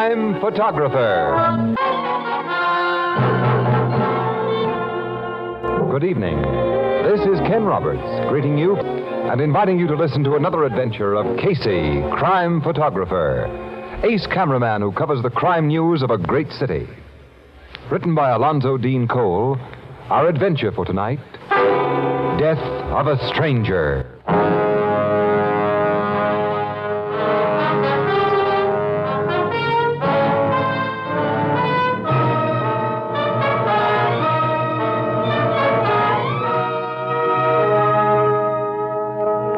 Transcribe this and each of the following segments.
Crime Photographer. Good evening. This is Ken Roberts greeting you and inviting you to listen to another adventure of Casey, Crime Photographer, ace cameraman who covers the crime news of a great city. Written by Alonzo Dean Cole, our adventure for tonight, Death of a Stranger.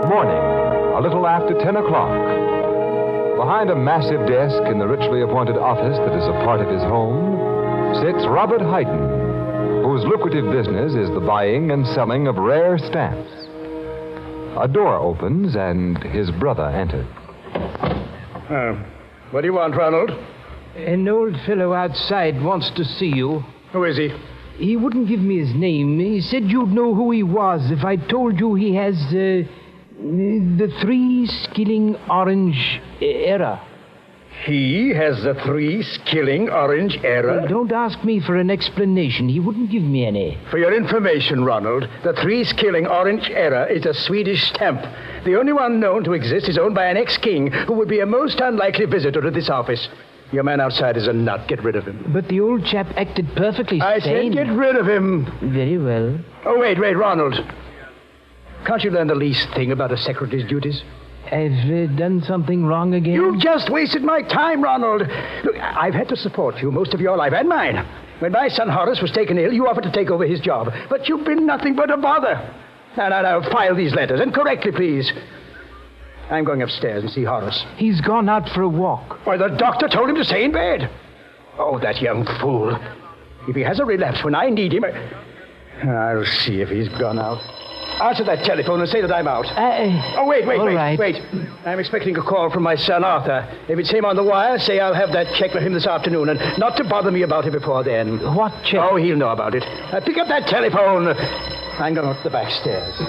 Morning, a little after 10 o'clock. Behind a massive desk in the richly appointed office that is a part of his home sits Robert Hayden, whose lucrative business is the buying and selling of rare stamps. A door opens and his brother enters. What do you want, Ronald? An old fellow outside wants to see you. Who is he? He wouldn't give me his name. He said you'd know who he was if I told you he has, the 3 skilling orange error. He has the 3 skilling orange error? Well, don't ask me for an explanation. He wouldn't give me any. For your information, Ronald, the 3 skilling orange error is a Swedish stamp. The only one known to exist is owned by an ex-king who would be a most unlikely visitor to this office. Your man outside is a nut. Get rid of him. But the old chap acted perfectly sane. I said get rid of him. Very well. Oh, wait, Ronald. Can't you learn the least thing about a secretary's duties? I've done something wrong again? You've just wasted my time, Ronald. Look, I've had to support you most of your life, and mine. When my son Horace was taken ill, you offered to take over his job. But you've been nothing but a bother. Now, file these letters, and correctly, please. I'm going upstairs and see Horace. He's gone out for a walk. Why, the doctor told him to stay in bed. Oh, that young fool. If he has a relapse when I need him, I'll see if he's gone out. Answer that telephone and say that I'm out. Wait. Right. Wait. I'm expecting a call from my son, Arthur. If it's him on the wire, say I'll have that check for him this afternoon, and not to bother me about it before then. What check? Oh, he'll know about it. Pick up that telephone. I'm going up the back stairs.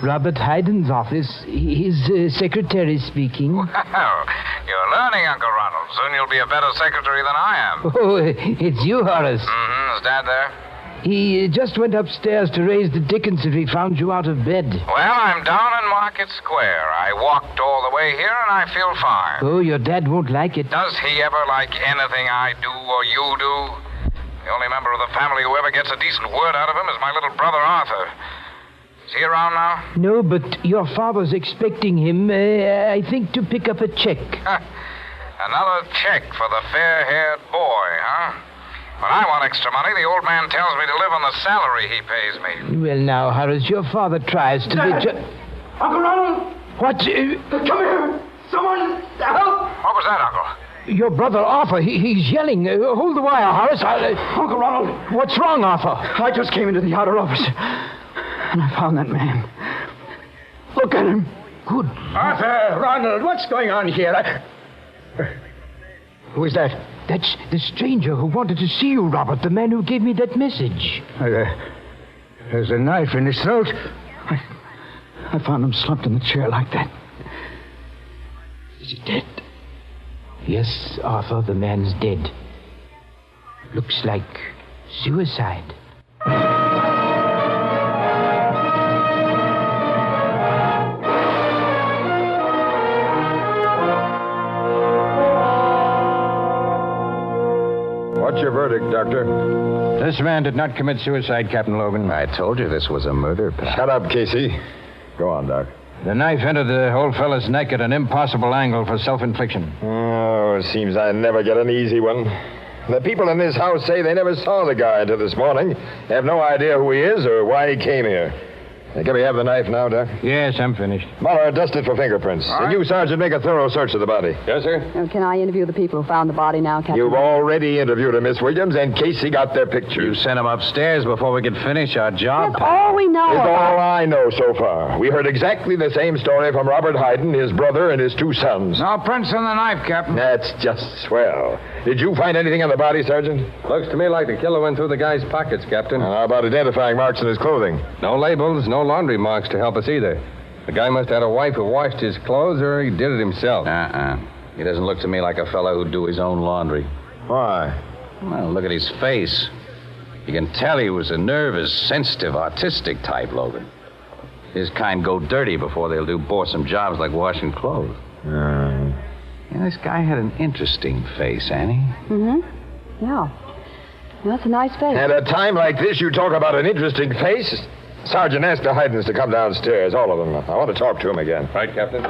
Robert Hayden's office. His secretary speaking. Well, you're learning, Uncle Ronald. Soon you'll be a better secretary than I am. Oh, it's you, Horace. Mm-hmm. Is Dad there? He just went upstairs to raise the dickens if he found you out of bed. Well, I'm down in Market Square. I walked all the way here, and I feel fine. Oh, your dad won't like it. Does he ever like anything I do or you do? The only member of the family who ever gets a decent word out of him is my little brother, Arthur. Is he around now? No, but your father's expecting him, I think, to pick up a check. Another check for the fair-haired boy, huh? When I want extra money, the old man tells me to live on the salary he pays me. Well, now, Horace, your father tries to be... Uncle Ronald! What? Come here! Someone help! What was that, Uncle? Your brother, Arthur, he's yelling. Hold the wire, Horace. Uncle Ronald! What's wrong, Arthur? I just came into the outer office, and I found that man. Look at him. Good. Arthur, Ronald, what's going on here? Who is that? That's the stranger who wanted to see you, Robert, the man who gave me that message. There's a knife in his throat. I found him slumped in the chair like that. Is he dead? Yes, Arthur, the man's dead. Looks like suicide. What's your verdict, Doctor? This man did not commit suicide, Captain Logan. I told you this was a murder, pal. Shut up, Casey. Go on, Doc. The knife entered the old fellow's neck at an impossible angle for self-infliction. Oh, it seems I never get an easy one. The people in this house say they never saw the guy until this morning. They have no idea who he is or why he came here. Can we have the knife now, Doc? Yes, I'm finished. Muller, dust it for fingerprints. And you, Sergeant, make a thorough search of the body. Yes, sir. Can I interview the people who found the body now, Captain? You've already interviewed him, Miss Williams, and Casey got their You pictures. sent him upstairs before we could finish our job. That's all we know It's about. all I know so far. We heard exactly the same story from Robert Hayden, his brother, and his 2 sons. No prints on the knife, Captain. That's just swell. Did you find anything on the body, Sergeant? Looks to me like the killer went through the guy's pockets, Captain. How about identifying marks on his clothing? No labels, no laundry marks to help us either. The guy must have had a wife who washed his clothes, or he did it himself. He doesn't look to me like a fellow who'd do his own laundry. Why? Well, look at his face. You can tell he was a nervous, sensitive, artistic type, Logan. His kind go dirty before they'll do boresome jobs like washing clothes. Yeah, this guy had an interesting face, Annie. Mm-hmm. Yeah. Well, that's a nice face. At a time like this, you talk about an interesting face? Sergeant, ask the Haydens to come downstairs, all of them. I want to talk to him again. Right, Captain?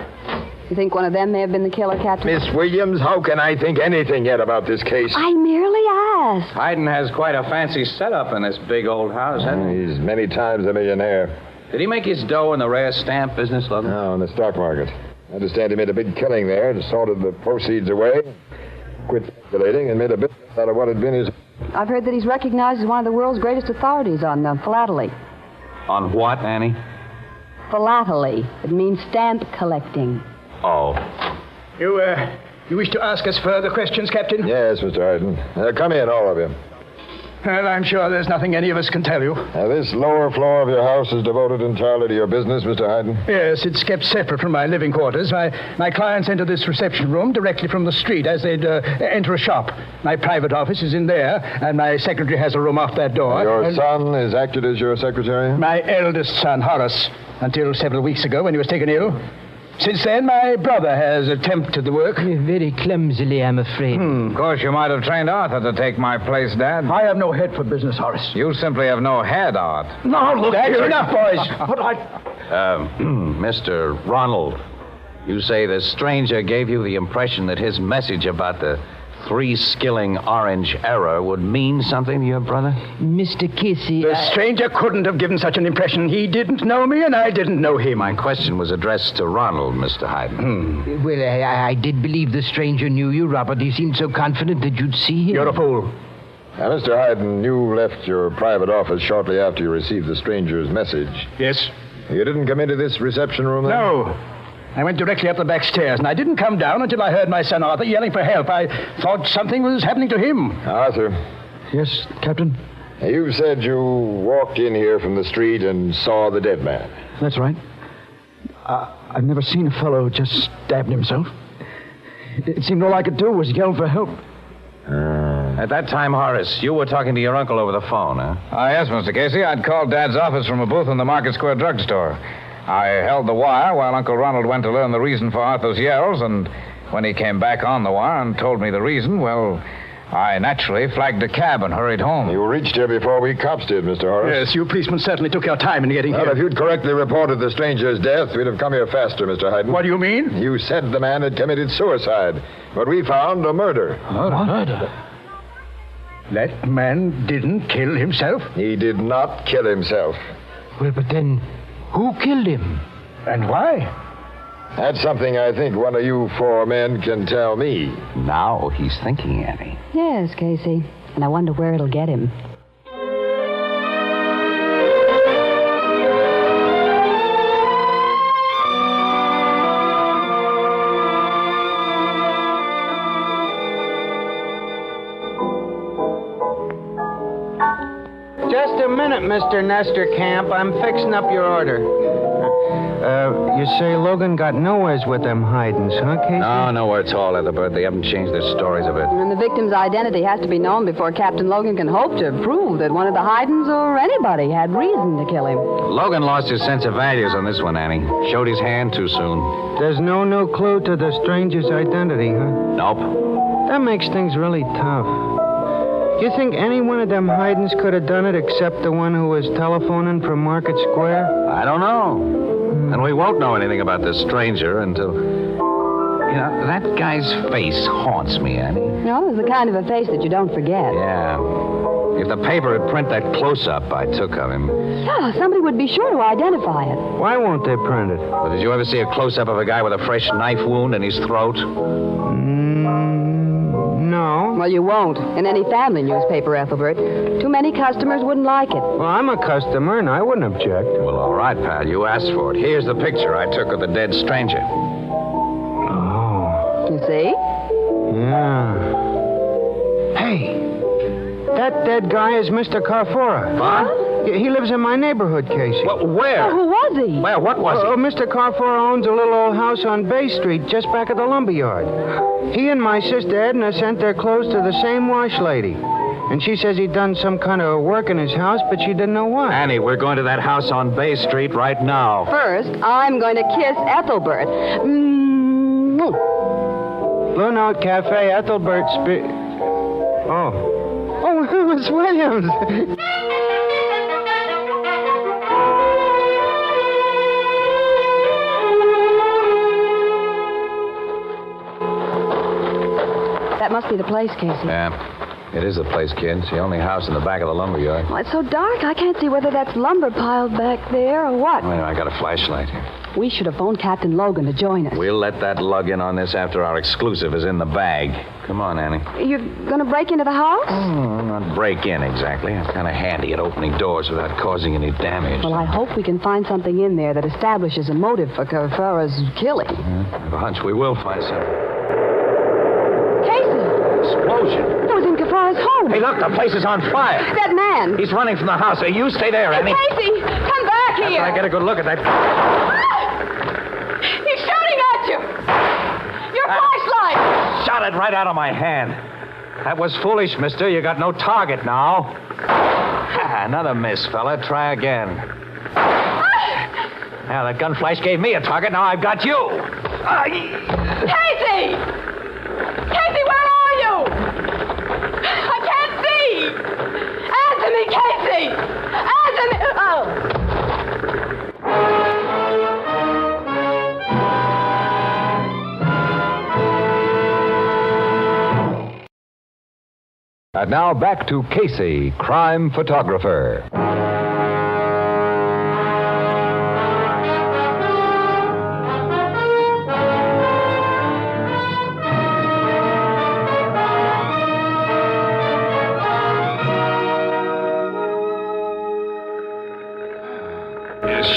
You think one of them may have been the killer, Captain? Miss Williams, how can I think anything yet about this case? I merely asked. Hayden has quite a fancy setup in this big old house, hasn't he? He's many times a millionaire. Did he make his dough in the rare stamp business, Logan? No, in the stock market. I understand he made a big killing there and sorted the proceeds away, quit speculating, and made a business out of what had been his... I've heard that he's recognized as one of the world's greatest authorities on philately. On what, Annie? Philately. It means stamp collecting. Oh. You wish to ask us further questions, Captain? Yes, Mr. Hayden. Come in, all of you. Well, I'm sure there's nothing any of us can tell you. This lower floor of your house is devoted entirely to your business, Mr. Hayden? Yes, it's kept separate from my living quarters. My clients enter this reception room directly from the street as they'd enter a shop. My private office is in there, and my secretary has a room off that door. Your son has acted as your secretary? My eldest son, Horace, until several weeks ago when he was taken ill. Since then, my brother has attempted the work. Very clumsily, I'm afraid. Of course, you might have trained Arthur to take my place, Dad. I have no head for business, Horace. You simply have no head, Art. No, look, that's enough, boys. But Mr. Ronald, you say the stranger gave you the impression that his message about the 3-skilling orange error would mean something to your brother? Mr. Casey... The stranger couldn't have given such an impression. He didn't know me, and I didn't know him. My question was addressed to Ronald, Mr. Hayden. Well, I did believe the stranger knew you, Robert. He seemed so confident that you'd see him. You're a fool. Now, Mr. Hayden, you left your private office shortly after you received the stranger's message. Yes? You didn't come into this reception room then? No. I went directly up the back stairs, and I didn't come down until I heard my son Arthur yelling for help. I thought something was happening to him. Arthur. Yes, Captain? You said you walked in here from the street and saw the dead man. That's right. I've never seen a fellow just stabbed himself. It seemed all I could do was yell for help. At that time, Horace, you were talking to your uncle over the phone, huh? Yes, Mr. Casey. I'd called Dad's office from a booth in the Market Square drugstore. I held the wire while Uncle Ronald went to learn the reason for Arthur's yells, and when he came back on the wire and told me the reason, well, I naturally flagged a cab and hurried home. You reached here before we cops did, Mr. Horace. Yes, you policemen certainly took your time in getting Well, here. if you'd correctly reported the stranger's death, we'd have come here faster, Mr. Hayden. What do you mean? You said the man had committed suicide, but we found a murder. Murder? That man didn't kill himself? He did not kill himself. Well, but then, who killed him? And why? That's something I think one of you 4 men can tell me. Now he's thinking, Annie. Yes, Casey. And I wonder where it'll get him. Just a minute, Mr. Nestor Camp. I'm fixing up your order. You say Logan got nowheres with them Haydens, huh, Casey? No, nowhere at all, Etherbird. They haven't changed their stories a bit. And the victim's identity has to be known before Captain Logan can hope to prove that one of the Haydens or anybody had reason to kill him. Logan lost his sense of values on this one, Annie. Showed his hand too soon. There's no clue to the stranger's identity, huh? Nope. That makes things really tough. You think any one of them Haydens could have done it except the one who was telephoning from Market Square? I don't know. And we won't know anything about this stranger until... You know, that guy's face haunts me, Annie. No, it's the kind of a face that you don't forget. Yeah. If the paper had print that close-up I took of him... Yeah, somebody would be sure to identify it. Why won't they print it? Well, did you ever see a close-up of a guy with a fresh knife wound in his throat? No. Well, you won't. In any family newspaper, Ethelbert. Too many customers wouldn't like it. Well, I'm a customer, and I wouldn't object. Well, all right, pal. You asked for it. Here's the picture I took of the dead stranger. Oh. You see? Yeah. Hey, that dead guy is Mr. Carfora. What? He lives in my neighborhood, Casey. Well, where? Oh, who was he? Where? What was Oh, Mr. Carfor owns a little old house on Bay Street just back of the lumber yard. He and my sister Edna sent their clothes to the same wash lady. And she says he'd done some kind of work in his house, but she didn't know what. Annie, we're going to that house on Bay Street right now. First, I'm going to kiss Ethelbert. Blue Note Cafe, Ethelbert Oh, it was Williams. That must be the place, Casey. Yeah, it is the place, kid. It's the only house in the back of the lumber yard. Well, it's so dark, I can't see whether that's lumber piled back there or what. Wait, I got a flashlight here. We should have phoned Captain Logan to join us. We'll let that lug in on this after our exclusive is in the bag. Come on, Annie. You're going to break into the house? Not break in, exactly. I'm kind of handy at opening doors without causing any damage. Well, I hope we can find something in there that establishes a motive for Carfara's killing. I have a hunch we will find something. Casey! Explosion. It was in Carfara's home. Hey, look, the place is on fire. That man. He's running from the house. Hey, you stay there, Annie. Casey, come back here. I get a good look at that. He's shooting at you. Your flashlight. Shot it right out of my hand. That was foolish, mister. You got no target now. Another miss, fella. Try again. Now, that gun flash gave me a target. Now I've got you. Casey! Casey, where are you? I can't see. Answer me, Casey. Answer me. Oh. And now back to Casey, crime photographer.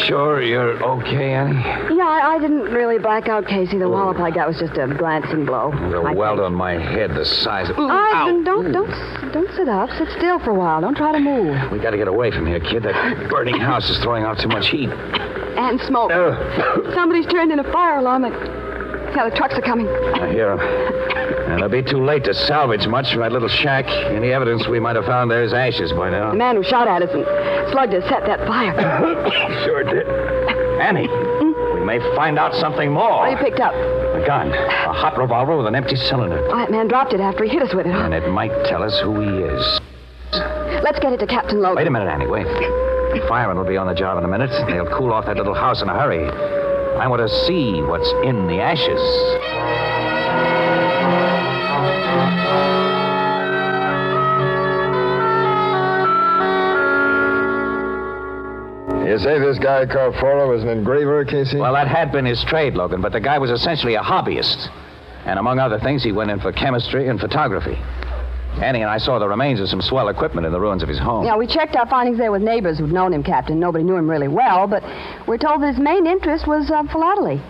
Sure you're okay, Annie? Yeah, I didn't really black out, Casey. The wallop I got was just a glancing blow. There's a welt on my head the size of... Don't sit up. Sit still for a while. Don't try to move. We got to get away from here, kid. That burning house is throwing out too much heat. And smoke. Somebody's turned in a fire alarm. Yeah, the trucks are coming. I hear 'em. And it'll be too late to salvage much from that little shack. Any evidence we might have found there is ashes by now. The man who shot at us and slugged us set that fire. Sure did. Annie, we may find out something more. What you picked up? A gun. A hot revolver with an empty cylinder. Oh, that man dropped it after he hit us with it. And it might tell us who he is. Let's get it to Captain Logan. Wait a minute, Annie, wait. The firemen will be on the job in a minute. They'll cool off that little house in a hurry. I want to see what's in the ashes. You say this guy Carfora was an engraver, Casey? Well, that had been his trade, Logan, but the guy was essentially a hobbyist. And among other things, he went in for chemistry and photography. Annie and I saw the remains of some swell equipment in the ruins of his home. Yeah, we checked our findings there with neighbors who'd known him, Captain. Nobody knew him really well, but we're told that his main interest was philately.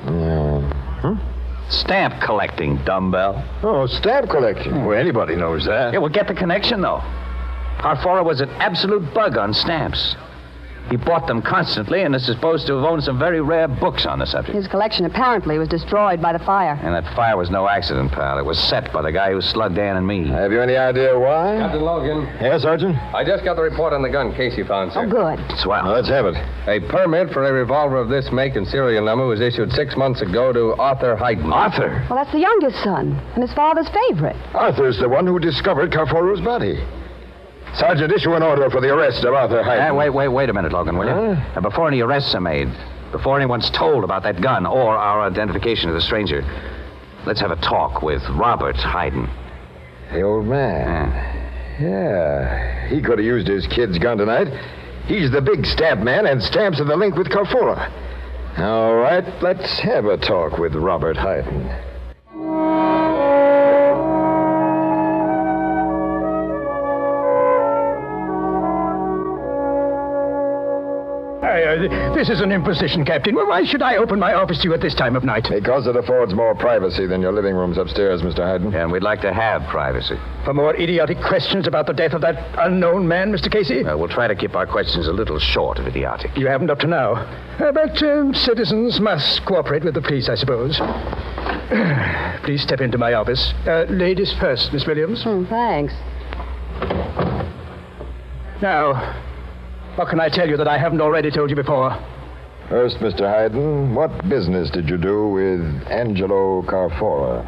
Stamp collecting, dumbbell. Oh, stamp collecting. Well, anybody knows that. Yeah, well, get the connection, though. Carfora was an absolute bug on stamps. He bought them constantly and is supposed to have owned some very rare books on the subject. His collection apparently was destroyed by the fire. And that fire was no accident, pal. It was set by the guy who slugged Ann and me. Have you any idea why? Captain Logan. Yes, Sergeant? I just got the report on the gun Casey found, sir. Oh, good. Swell. Let's have it. A permit for a revolver of this make and serial number was issued 6 months ago to Arthur Hayden. Arthur? Well, that's the youngest son and his father's favorite. Arthur's the one who discovered Carfora's body. Sergeant, issue an order for the arrest of Arthur Hayden. Wait a minute, Logan, will you? Before any arrests are made, before anyone's told about that gun or our identification of the stranger, let's have a talk with Robert Hayden. The old man. Yeah. He could have used his kid's gun tonight. He's the big stamp man, and stamps are the link with Carfora. All right, let's have a talk with Robert Hayden. This is an imposition, Captain. Well, why should I open my office to you at this time of night? Because it affords more privacy than your living rooms upstairs, Mr. Hayden. And we'd like to have privacy. For more idiotic questions about the death of that unknown man, Mr. Casey? We'll try to keep our questions a little short of idiotic. You haven't up to now. But citizens must cooperate with the police, I suppose. Please step into my office. Ladies first, Miss Williams. Thanks. Now, what can I tell you that I haven't already told you before? First, Mr. Hayden, what business did you do with Angelo Carfora?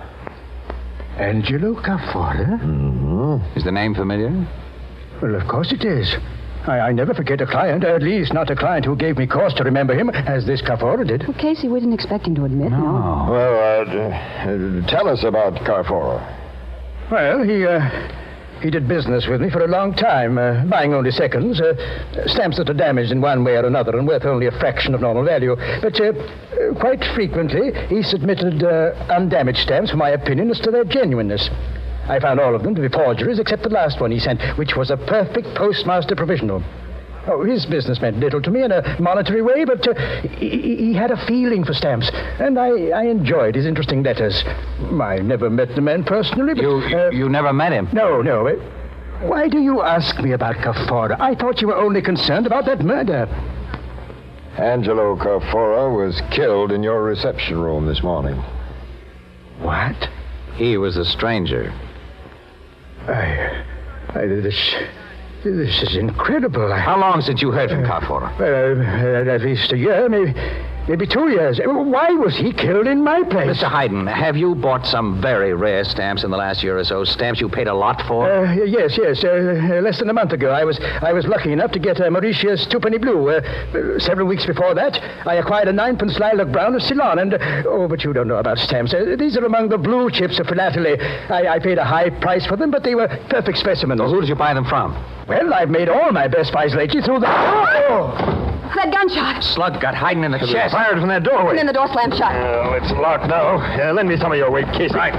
Angelo Carfora? Mm-hmm. Is the name familiar? Well, of course it is. I never forget a client, at least not a client who gave me cause to remember him, as this Carfora did. Well, Casey, we didn't expect him to admit, no. Well, tell us about Carfora. Well, he did business with me for a long time, buying only seconds, stamps that are damaged in one way or another and worth only a fraction of normal value. But quite frequently, he submitted undamaged stamps for my opinion as to their genuineness. I found all of them to be forgeries, except the last one he sent, which was a perfect postmaster provisional. Oh, his business meant little to me in a monetary way, but he had a feeling for stamps, and I enjoyed his interesting letters. I never met the man personally, but... You never met him? No. Why do you ask me about Carfora? I thought you were only concerned about that murder. Angelo Carfora was killed in your reception room this morning. What? He was a stranger. This is incredible. How long since you heard from Carfora? At least a year, maybe 2 years. Why was he killed in my place? Mr. Hayden, have you bought some very rare stamps in the last year or so? Stamps you paid a lot for? Yes. Less than a month ago, I was lucky enough to get a Mauritius twopenny blue. Several weeks before that, I acquired a 9-pence lilac brown of Ceylon. And but you don't know about stamps. These are among the blue chips of philately. I paid a high price for them, but they were perfect specimens. Well, who did you buy them from? Well, I've made all my best buys lately through the... That gunshot. Slug got Hayden in the chest. Fired from that doorway. And then the door slammed shut. Well, it's locked now. Lend me some of your weight, Casey. Right.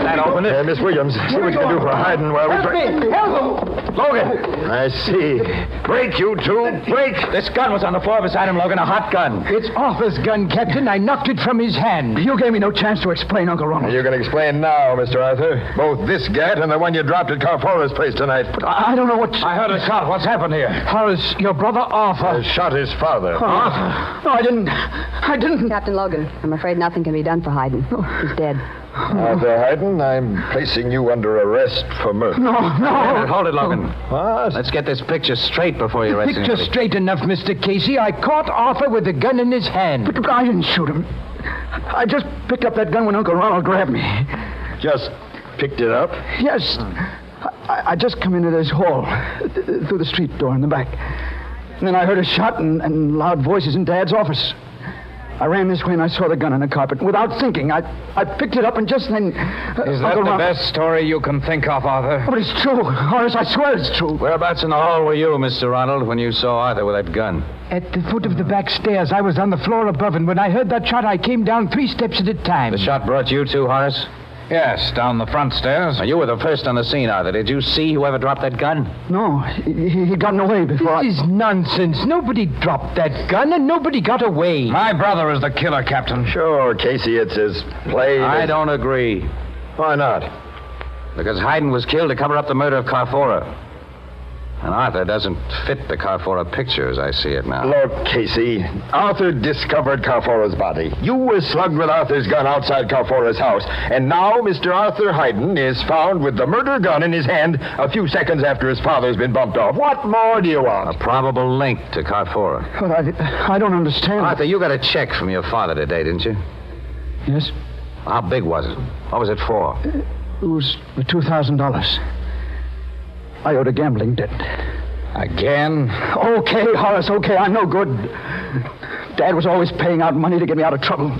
That opened it. Miss Williams, see what you can do for Hayden while we try... Help! Logan! I see. Break, you two. Break! This gun was on the floor beside him, Logan. A hot gun. It's Arthur's gun, Captain. I knocked it from his hand. You gave me no chance to explain, Uncle Ronald. You're going to explain now, Mr. Arthur. Both this gat and the one you dropped at Carfora's place tonight. But I don't know what... I heard a shot. What's happened here? Horace, your brother Arthur... shot his father. Arthur? No, I didn't... Captain Logan, I'm afraid nothing can be done for Hayden. He's dead. Arthur Hayden, I'm placing you under arrest for murder. No. Hold it, Logan. What? Let's get this picture straight before you arrest him. Picture straight enough, Mr. Casey. I caught Arthur with the gun in his hand. But I didn't shoot him. I just picked up that gun when Uncle Ronald grabbed me. Just picked it up? Yes. I just come into this hall, through the street door in the back. And then I heard a shot and loud voices in Dad's office. I ran this way and I saw the gun on the carpet. Without thinking, I picked it up and just then... Is that the best story you can think of, Arthur? But it's true. Horace, I swear it's true. Whereabouts in the hall were you, Mr. Ronald, when you saw Arthur with that gun? At the foot of the back stairs. I was on the floor above, and when I heard that shot, I came down 3 steps at a time. The shot brought you too, Horace? Yes, down the front stairs. Now, you were the first on the scene, Arthur. Did you see whoever dropped that gun? No, he'd gotten away before This is nonsense. Nobody dropped that gun, and nobody got away. My brother is the killer, Captain. Sure, Casey, it's as plain I as... don't agree. Why not? Because Hayden was killed to cover up the murder of Carfora. And Arthur doesn't fit the Carfora picture as I see it now. Look, Casey, Arthur discovered Carfora's body. You were slugged with Arthur's gun outside Carfora's house. And now Mr. Arthur Hayden is found with the murder gun in his hand a few seconds after his father's been bumped off. What more do you want? A probable link to Carfora. But I don't understand. Arthur, you got a check from your father today, didn't you? Yes? How big was it? What was it for? It was $2,000. I owed a gambling debt. Again? Okay, Horace, okay, I'm no good. Dad was always paying out money to get me out of trouble.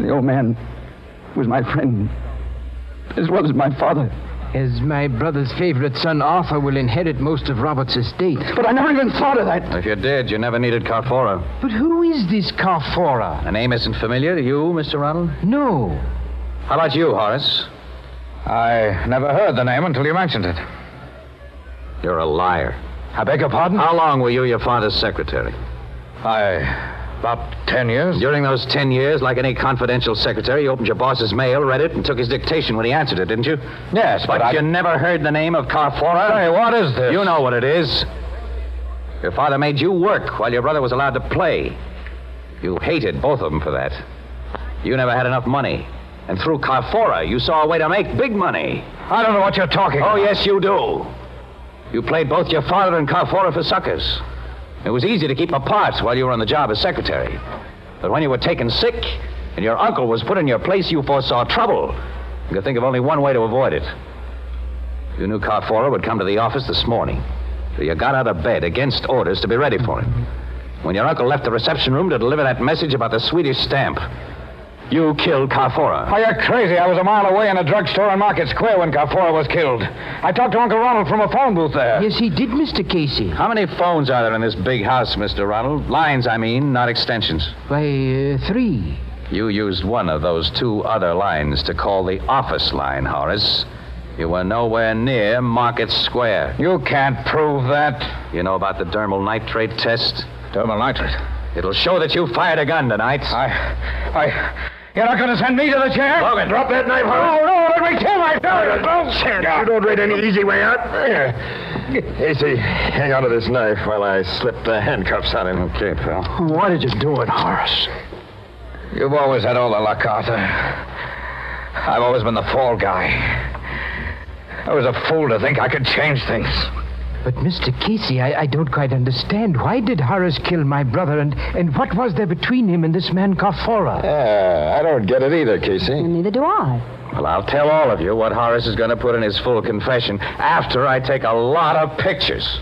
The old man was my friend, as well as my father. As my brother's favorite son, Arthur, will inherit most of Robert's estate. But I never even thought of that. If you did, you never needed Carfora. But who is this Carfora? A name isn't familiar to you, Mr. Ronald? No. How about you, Horace? I never heard the name until you mentioned it. You're a liar. I beg your pardon? How long were you your father's secretary? About 10 years. During those 10 years, like any confidential secretary, you opened your boss's mail, read it, and took his dictation when he answered it, didn't you? Yes, But you never heard the name of Carfora? Hey, what is this? You know what it is. Your father made you work while your brother was allowed to play. You hated both of them for that. You never had enough money. And through Carfora, you saw a way to make big money. I don't know what you're talking about. Oh, yes, you do. You played both your father and Carfora for suckers. It was easy to keep apart while you were on the job as secretary. But when you were taken sick and your uncle was put in your place, you foresaw trouble. You could think of only one way to avoid it. You knew Carfora would come to the office this morning. So you got out of bed against orders to be ready for him. When your uncle left the reception room to deliver that message about the Swedish stamp, you killed Carfora. Oh, you're crazy. I was a mile away in a drugstore on Market Square when Carfora was killed. I talked to Uncle Ronald from a phone booth there. Yes, he did, Mr. Casey. How many phones are there in this big house, Mr. Ronald? Lines, I mean, not extensions. Why, 3. You used one of those 2 other lines to call the office line, Horace. You were nowhere near Market Square. You can't prove that. You know about the dermal nitrate test? Dermal nitrate? It'll show that you fired a gun tonight. You're not going to send me to the chair? Logan, drop that knife, Horace. No, let me kill myself. You don't read any easy way out. Casey, hang on to this knife while I slip the handcuffs on him. Okay, pal. Why did you do it, Horace? You've always had all the luck, Arthur. I've always been the fall guy. I was a fool to think I could change things. But, Mr. Casey, I don't quite understand. Why did Horace kill my brother, and what was there between him and this man Carfora? I don't get it either, Casey. Neither do I. Well, I'll tell all of you what Horace is going to put in his full confession after I take a lot of pictures.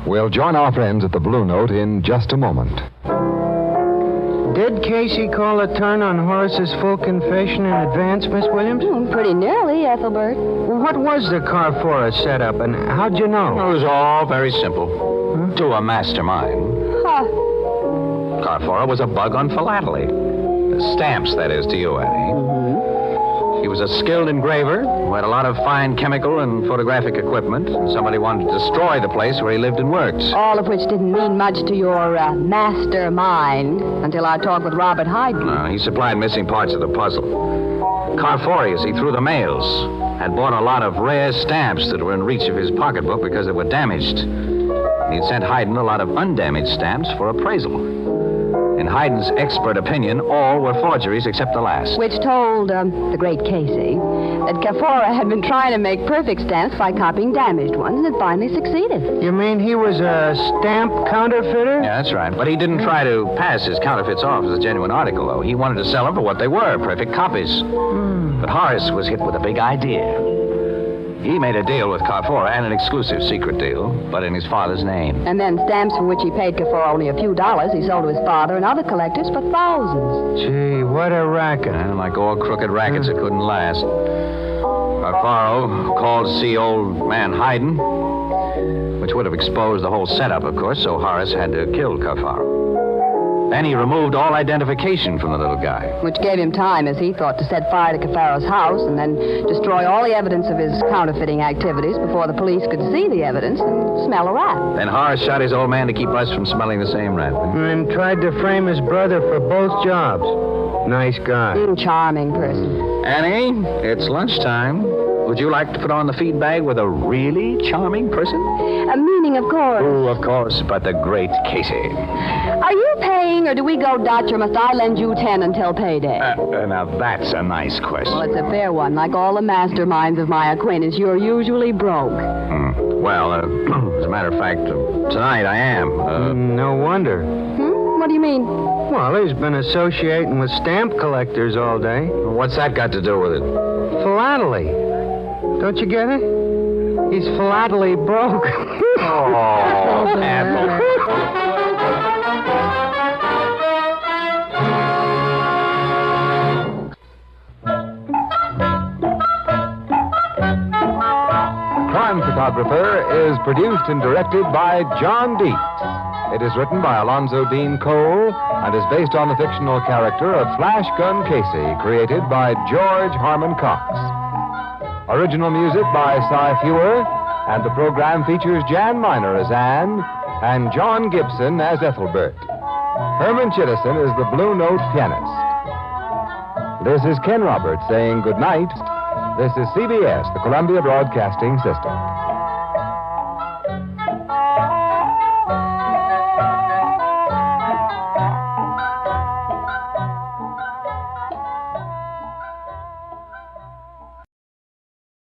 We'll join our friends at the Blue Note in just a moment. Did Casey call a turn on Horace's full confession in advance, Miss Williams? Pretty nearly, Ethelbert. What was the Carfora setup, and how'd you know? It was all very simple. To a mastermind. Huh. Carfora was a bug on philately. Stamps, that is, to you, Annie. He was a skilled engraver who had a lot of fine chemical and photographic equipment, and somebody wanted to destroy the place where he lived and worked. All of which didn't mean much to your mastermind until our talk with Robert Hayden. No, he supplied missing parts of the puzzle. Carfora, you see, through the mails, had bought a lot of rare stamps that were in reach of his pocketbook because they were damaged. He'd sent Hayden a lot of undamaged stamps for appraisal. In Hayden's expert opinion, all were forgeries except the last. Which told the great Casey that Carfora had been trying to make perfect stamps by copying damaged ones and had finally succeeded. You mean he was a stamp counterfeiter? Yeah, that's right. But he didn't try to pass his counterfeits off as a genuine article, though. He wanted to sell them for what they were, perfect copies. But Horace was hit with a big idea. He made a deal with Carfora, and an exclusive secret deal, but in his father's name. And then stamps for which he paid Carfora only a few dollars, he sold to his father and other collectors for thousands. Gee, what a racket. And like all crooked rackets, it couldn't last. Carfaro called to see old man Hayden, which would have exposed the whole setup, of course, so Horace had to kill Carfaro. Then he removed all identification from the little guy. Which gave him time, as he thought, to set fire to Carfaro's house and then destroy all the evidence of his counterfeiting activities before the police could see the evidence and smell a rat. Then Horace shot his old man to keep us from smelling the same rat. And tried to frame his brother for both jobs. Nice guy. Charming person. Annie, it's lunchtime. Would you like to put on the feed bag with a really charming person? Meaning, of course. Oh, of course, but the great Casey. Are you paying, or do we go Dutch, or must I lend you 10 until payday? Now, that's a nice question. Well, it's a fair one. Like all the masterminds of my acquaintance, you're usually broke. Well, as a matter of fact, tonight I am. No wonder. What do you mean? Well, he's been associating with stamp collectors all day. What's that got to do with it? Philately. Don't you get it? He's philately broke. Oh, Ethel. Crime Photographer is produced and directed by John Dietz. It is written by Alonzo Dean Cole and is based on the fictional character of Flash Gun Casey, created by George Harmon Cox. Original music by Cy Fewer, and the program features Jan Miner as Anne and John Gibson as Ethelbert. Herman Chittison is the Blue Note pianist. This is Ken Roberts saying good night. This is CBS, the Columbia Broadcasting System.